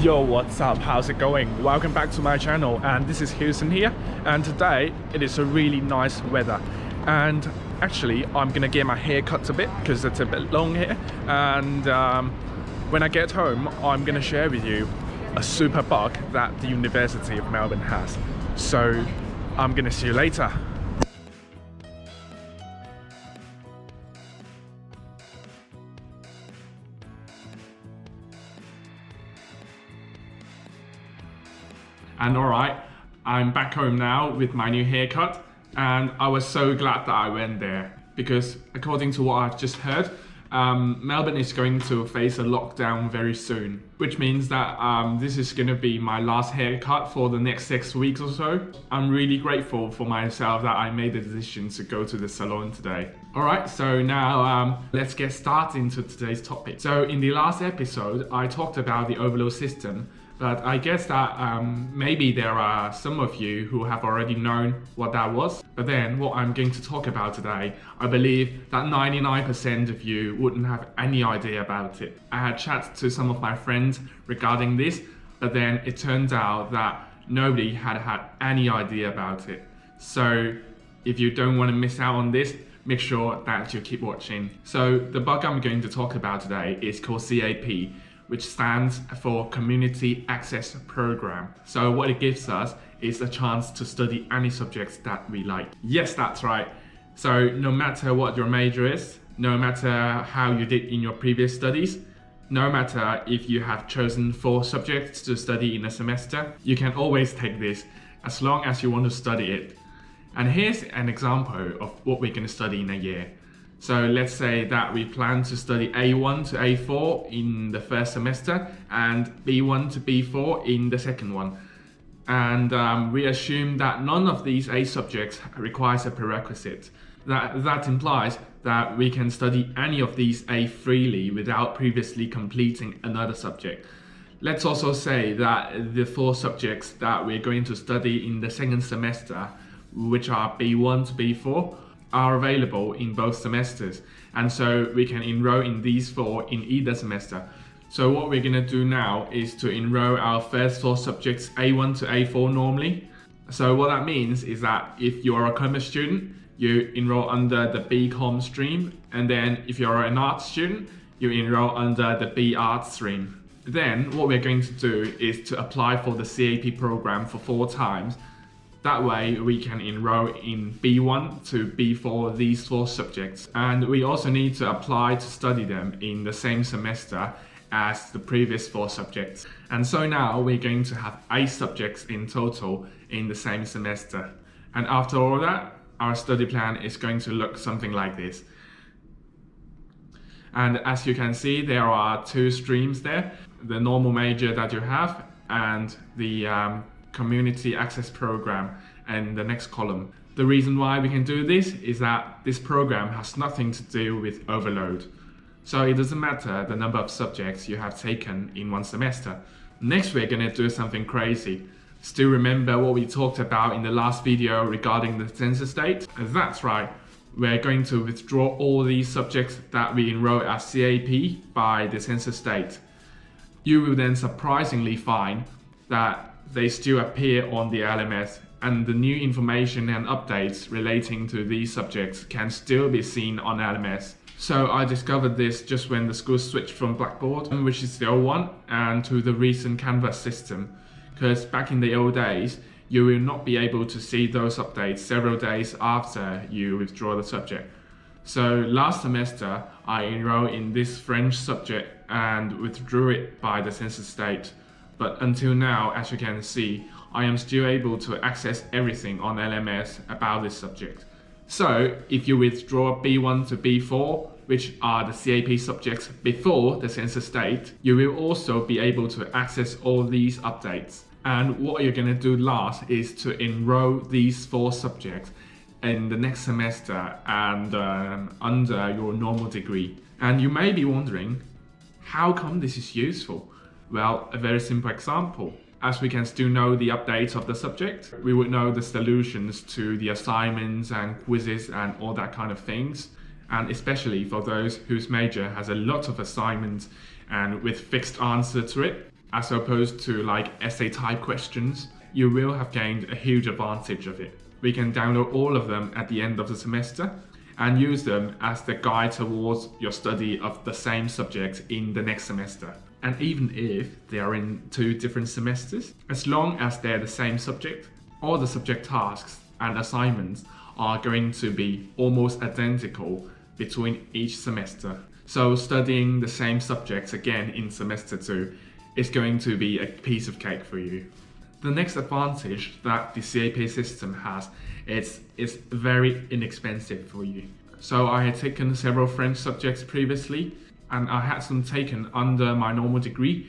Yo, what's up? How's it going? Welcome back to my channel, and this is Houston here, and today it is a really nice weather, and actually I'm gonna get my hair cut a bit because it's a bit long here, and when I get home I'm gonna share with you a super bug that the University of Melbourne has. So I'm gonna see you later. And alright, I'm back home now with my new haircut, and I was so glad that I went there because according to what I've just heard, Melbourne is going to face a lockdown very soon, which means that this is going to be my last haircut for the next 6 weeks or so. I'm really grateful for myself that I made the decision to go to the salon today. Alright, so now let's get started into today's topic. So in the last episode, I talked about the overload system, but I guess that maybe there are some of you who have already known what that was. But then what I'm going to talk about today, I believe that 99% of you wouldn't have any idea about it. I had chats to some of my friends regarding this, but then it turned out that nobody had any idea about it. So if you don't want to miss out on this, make sure that you keep watching. So the bug I'm going to talk about today is called CAP, which stands for Community Access Program. So what it gives us is a chance to study any subjects that we like. Yes, that's right. So no matter what your major is, no matter how you did in your previous studies, no matter if you have chosen 4 subjects to study in a semester, you can always take this as long as you want to study it. And here's an example of what we're going to study in a year. So let's say that we plan to study A1 to A4 in the first semester and B1 to B4 in the second one. And we assume that none of these A subjects requires a prerequisite. That implies that we can study any of these A freely without previously completing another subject. Let's also say that the 4 subjects that we're going to study in the second semester, which are B1 to B4, are available in both semesters, and so we can enroll in these 4 in either semester. So what we're going to do now is to enroll our first 4 subjects A1 to A4 normally. So what that means is that if you're a commerce student, you enroll under the BCom stream, and then if you're an arts student, you enroll under the B Arts stream. Then what we're going to do is to apply for the CAP program for 4 times. That way we can enroll in B1 to B4 these 4 subjects, and we also need to apply to study them in the same semester as the previous 4 subjects. And so now we're going to have 8 subjects in total in the same semester. And after all that, our study plan is going to look something like this. And as you can see, there are 2 streams there, the normal major that you have and the Community Access Program and the next column. The reason why we can do this is that this program has nothing to do with overload. So it doesn't matter the number of subjects you have taken in one semester. Next we're going to do something crazy. Still remember what we talked about in the last video regarding the census date? That's right, we're going to withdraw all these subjects that we enroll as CAP by the census date. You will then surprisingly find that they still appear on the LMS, and the new information and updates relating to these subjects can still be seen on LMS. So I discovered this just when the school switched from Blackboard, which is the old one, and to the recent Canvas system. Because back in the old days, you will not be able to see those updates several days after you withdraw the subject. So last semester, I enrolled in this French subject and withdrew it by the census date. But until now, as you can see, I am still able to access everything on LMS about this subject. So if you withdraw B1 to B4, which are the CAP subjects before the census date, you will also be able to access all these updates. And what you're going to do last is to enroll these 4 subjects in the next semester and under your normal degree. And you may be wondering, how come this is useful? Well, a very simple example. As we can still know the updates of the subject, we would know the solutions to the assignments and quizzes and all that kind of things. And especially for those whose major has a lot of assignments and with fixed answer to it. as opposed to like essay type questions, you will have gained a huge advantage of it. We can download all of them at the end of the semester and use them as the guide towards your study of the same subject in the next semester. And even if they are in 2 different semesters, as long as they're the same subject, all the subject tasks and assignments are going to be almost identical between each semester. So studying the same subjects again in semester 2 is going to be a piece of cake for you. The next advantage that the CAP system has is it's very inexpensive for you. So I had taken several French subjects previously, and I had some taken under my normal degree,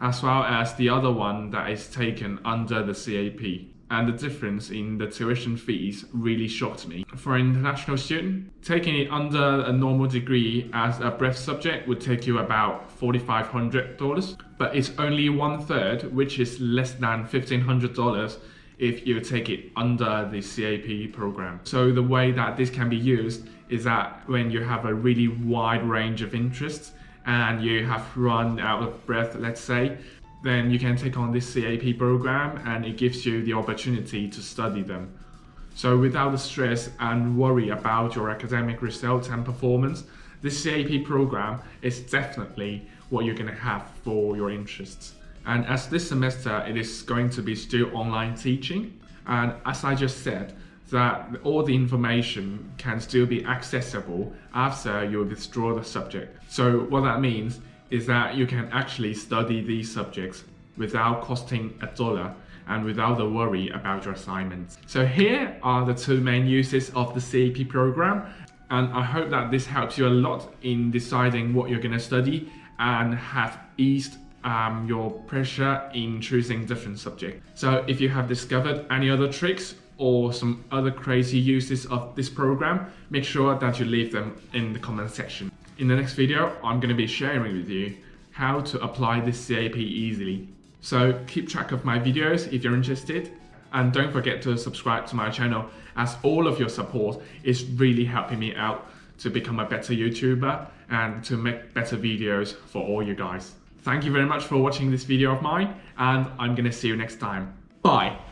as well as the other one that is taken under the CAP. And the difference in the tuition fees really shocked me. For an international student, taking it under a normal degree as a breadth subject would take you about $4,500, but it's only 1/3, which is less than $1,500 if you take it under the CAP program. So the way that this can be used is that when you have a really wide range of interests and you have run out of breath, let's say, then you can take on this CAP program and it gives you the opportunity to study them. So without the stress and worry about your academic results and performance, this CAP program is definitely what you're going to have for your interests. And as this semester it is going to be still online teaching, and as I just said, that all the information can still be accessible after you withdraw the subject. So what that means is that you can actually study these subjects without costing $1 and without the worry about your assignments. So here are the 2 main uses of the CAP program, and I hope that this helps you a lot in deciding what you're going to study and have eased your pressure in choosing different subjects. So if you have discovered any other tricks or some other crazy uses of this program, make sure that you leave them in the comment section. In the next video, I'm going to be sharing with you how to apply this CAP easily. So keep track of my videos if you're interested, and don't forget to subscribe to my channel, as all of your support is really helping me out to become a better YouTuber and to make better videos for all you guys. Thank you very much for watching this video of mine, and I'm going to see you next time. Bye!